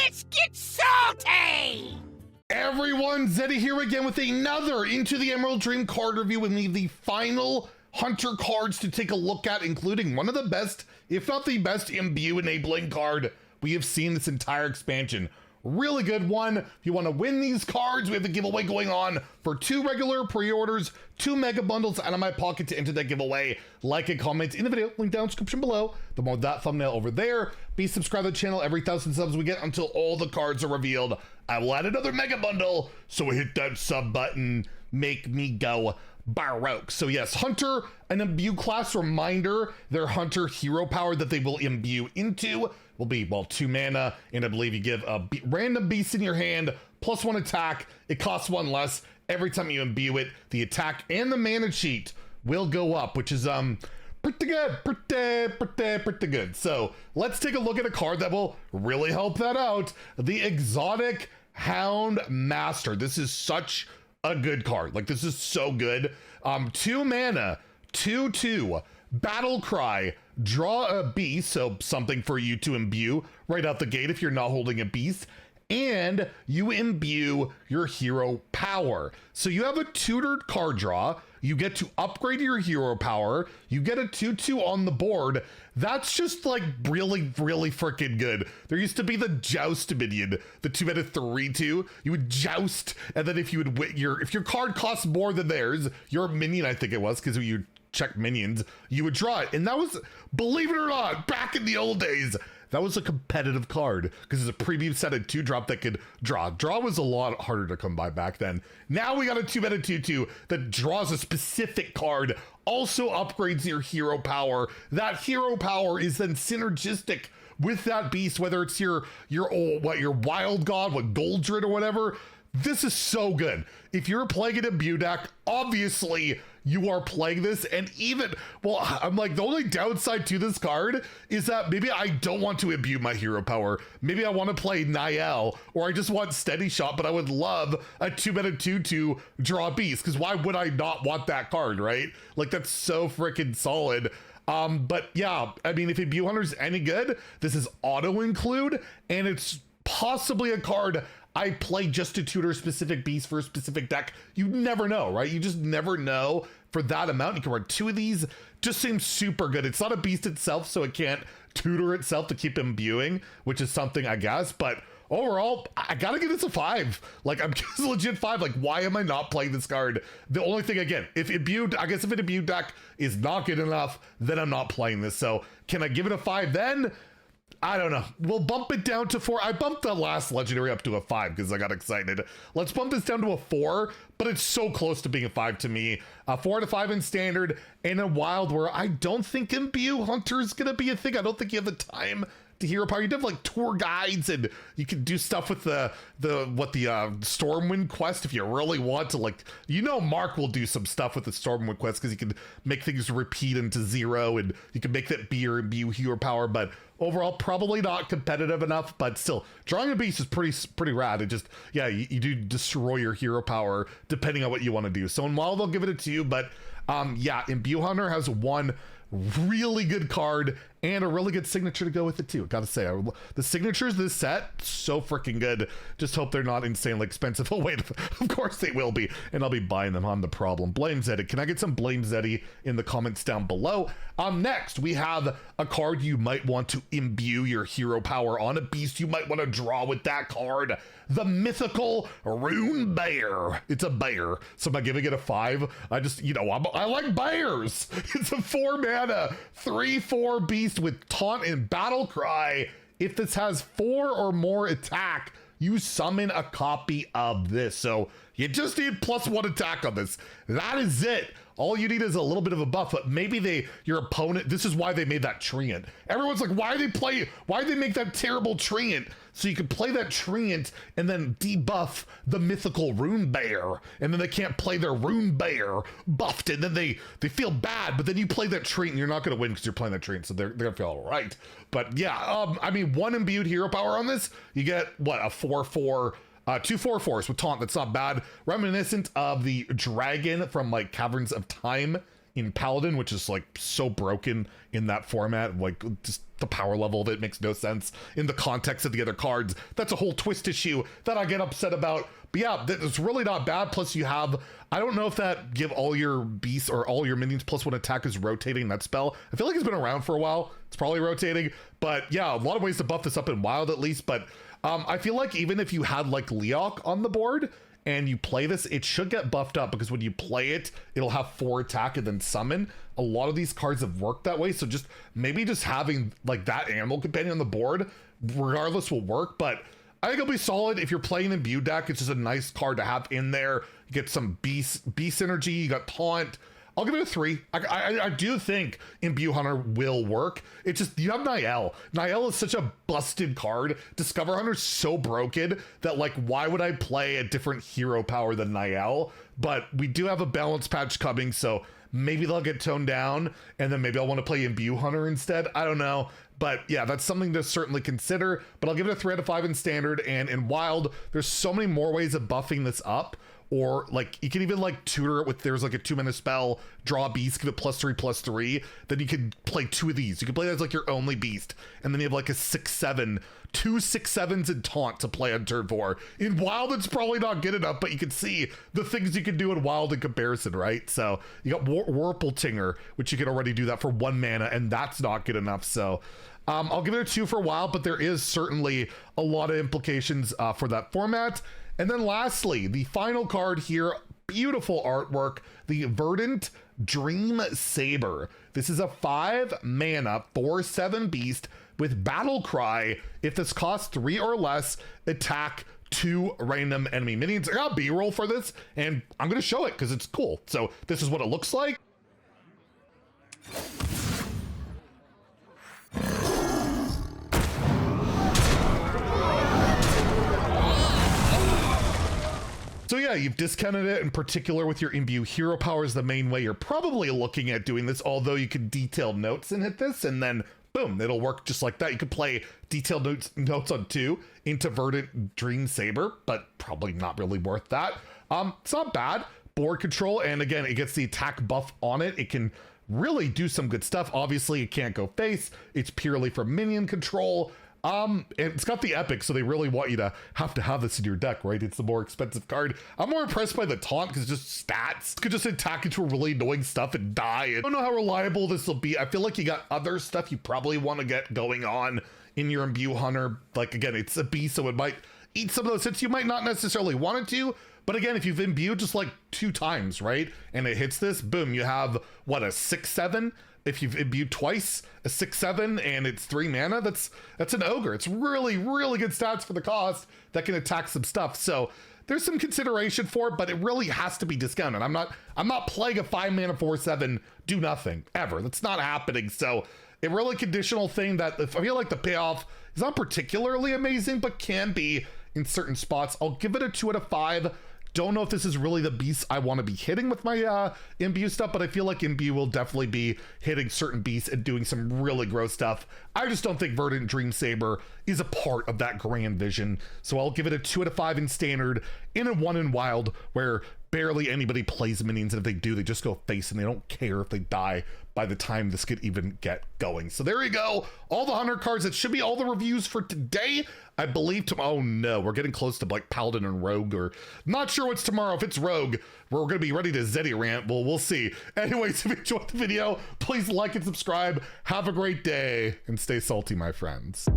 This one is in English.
Let's get salty! Everyone, Zeddy here again with another Into the Emerald Dream card review with me, the final Hunter cards to take a look at, including one of the best, if not the best, Imbue enabling card we have seen this entire expansion. Really good one. If you want to win these cards, we have a giveaway going on for 2 regular pre-orders, 2 mega bundles out of my pocket to enter that giveaway. Like and comment in the video, link down in the description below. The more that thumbnail over there. Be subscribed to the channel every 1,000 subs we get until all the cards are revealed. I will add another mega bundle, so hit that sub button. Make me go Baroque. So yes, Hunter, an imbue class. Reminder, their Hunter hero power that they will imbue into will be, well, 2 mana, and I believe you give a random beast in your hand, plus 1 attack. It costs 1 less. Every time you imbue it, the attack and the mana sheet will go up, which is pretty good, pretty good. So let's take a look at a card that will really help that out. The Exotic Hound Master. This is such a good card. Like, this is so good. 2 mana, 2/2, Battle Cry, draw a beast, so something for you to imbue right out the gate if you're not holding a beast, and you imbue your hero power. So you have a tutored card draw, you get to upgrade your hero power, you get a 2/2 on the board. That's just like really freaking good. There used to be the Joust minion, the 2 mana 3/2. You would joust, and then if you would win if your card costs more than theirs, your minion, I think it was, because you check minions, you would draw it. And that was, believe it or not, back in the old days, that was a competitive card because it's a premium set of 2-drop that could draw. Draw was a lot harder to come by back then. Now we got a 2 mana 2/2 that draws a specific card, also upgrades your hero power. That hero power is then synergistic with that beast, whether it's your wild god, Goldred or whatever. This is so good. If you're playing an imbue deck, obviously you are playing this, and even, well, I'm like, the only downside to this card is that maybe I don't want to imbue my hero power. Maybe I want to play Niall, or I just want Steady Shot, but I would love a 2 mana 2/2 draw beast, because why would I not want that card, right? Like, that's so freaking solid. But yeah, I mean, if Imbue Hunter's any good, this is auto include, and it's possibly a card I play just to tutor specific beasts for a specific deck. You never know, right? You just never know. For that amount, you can run 2 of these. Just seems super good. It's not a beast itself, so it can't tutor itself to keep imbuing, which is something, I guess. But overall, I gotta give this a 5. Like, I'm just legit 5. Like, why am I not playing this card? The only thing, again, if an imbue deck is not good enough, then I'm not playing this. So can I give it a 5 then? I don't know. We'll bump it down to 4. I bumped the last legendary up to a 5 because I got excited. Let's bump this down to a 4, but it's so close to being a 5 to me. 4 to 5 in standard, and in wild, where I don't think Imbue Hunter is going to be a thing. I don't think you have the time to hero power. You do have like tour guides, and you can do stuff with the Stormwind quest if you really want to. Like, you know, Mark will do some stuff with the Stormwind quest because you can make things repeat into 0, and you can make that be your imbue hero power. But overall, probably not competitive enough. But still, drawing a beast is pretty rad. It just, yeah, you do destroy your hero power depending on what you want to do. So in wild, they'll give it a 2, but yeah, Imbue Hunter has one really good card and a really good signature to go with it too. Gotta say, the signatures this set, so freaking good. Just hope they're not insanely expensive. Oh wait, of course they will be, and I'll be buying them. I'm the problem. Blame Zeddy. Can I get some blame Zeddy in the comments down below? Next we have a card you might want to imbue your hero power on, a beast you might want to draw with that card. The mythical Rune Bear. It's a bear, so am I giving it a 5? I just, you know, I like bears. It's a 4 mana 3/4 beast with taunt and battle cry. If this has 4 or more attack, you summon a copy of this. So you just need +1 attack on this. That is it. All you need is a little bit of a buff, but maybe your opponent, this is why they made that treant. Everyone's like, why did they make that terrible treant? So you can play that treant and then debuff the mythical Rune Bear, and then they can't play their Rune Bear buffed, and then they feel bad, but then you play that treant and you're not gonna win because you're playing that treant, so they're gonna feel all right. But yeah, I mean, 1 imbued hero power on this, you get, what, a 4/4, 2 4/4s with taunt. That's not bad. Reminiscent of the dragon from like Caverns of Time in Paladin, which is like so broken in that format. Like just the power level of it makes no sense in the context of the other cards. That's a whole twist issue that I get upset about. But yeah, it's really not bad. Plus you have, I don't know if that give all your beasts or all your minions +1 attack is rotating that spell. I feel like it's been around for a while. It's probably rotating, but yeah, a lot of ways to buff this up in Wild at least. But I feel like even if you had like Leok on the board and you play this, it should get buffed up because when you play it, it'll have 4 attack and then summon. A lot of these cards have worked that way. So just maybe just having like that animal companion on the board, regardless, will work. But I think it'll be solid. If you're playing Imbue deck, it's just a nice card to have in there. You get some beast energy, you got taunt. I'll give it a 3. I do think Imbue Hunter will work. It's just, you have Niall. Niall is such a busted card. Discover Hunter's so broken that like, why would I play a different hero power than Niall? But we do have a balance patch coming, so maybe they'll get toned down, and then maybe I'll want to play Imbue Hunter instead. I don't know. But yeah, that's something to certainly consider. But I'll give it a 3 out of 5 in Standard, and in Wild, there's so many more ways of buffing this up. Or like you can even like tutor it with, there's like a 2-mana spell, draw a beast, give it +3/+3. Then you can play 2 of these. You can play that as like your only beast. And then you have like a 6/7, 2 6/7s and taunt to play on turn 4. In Wild, it's probably not good enough, but you can see the things you can do in Wild in comparison, right? So you got Warpletinger, which you can already do that for 1 mana, and that's not good enough. So I'll give it a 2 for Wild, but there is certainly a lot of implications for that format. And then lastly, the final card here, beautiful artwork, the Verdant Dream Saber. This is a 5 mana 4/7 beast with Battle Cry. If this costs 3 or less, attack 2 random enemy minions. I got B-roll for this, and I'm gonna show it because it's cool. So this is what it looks like. So yeah, you've discounted it in particular with your Imbue hero power is the main way you're probably looking at doing this, although you could detail notes and hit this and then boom, it'll work just like that. You could play detailed notes on 2 into Verdant Dream Saber, but probably not really worth that. It's not bad. Board control, and again, it gets the attack buff on it. It can really do some good stuff. Obviously, it can't go face. It's purely for minion control. And it's got the epic, so they really want you to have this in your deck, right? It's the more expensive card. I'm more impressed by the taunt because it's just stats. You could just attack into really annoying stuff and die. I don't know how reliable this will be. I feel like you got other stuff you probably want to get going on in your Imbue Hunter. Like again, it's a beast, so it might eat some of those hits you might not necessarily want it to. But again, if you've imbued just like 2 times, right? And it hits this, boom, you have what, a 6/7? If you've imbued twice, a 6/7, and it's 3 mana, that's an ogre. It's really, really good stats for the cost that can attack some stuff. So there's some consideration for it, but it really has to be discounted. I'm not playing a 5 mana 4/7 do nothing ever. That's not happening. So a really conditional thing that I feel like the payoff is not particularly amazing, but can be in certain spots. I'll give it a 2 out of 5. Don't know if this is really the beast I want to be hitting with my Imbue stuff, but I feel like Imbue will definitely be hitting certain beasts and doing some really gross stuff. I just don't think Verdant Dream Saber is a part of that grand vision. So I'll give it a 2 out of 5 in Standard, in a 1 in Wild, where barely anybody plays minions, and if they do, they just go face, and they don't care if they die by the time this could even get going. So there you go, all the Hunter cards. That should be all the reviews for today. I believe oh no, we're getting close to like Paladin and Rogue, or not sure what's tomorrow. If it's Rogue, we're gonna be ready to Zeddy rant. Well, we'll see. Anyways, if you enjoyed the video, please like and subscribe. Have a great day and stay salty, my friends.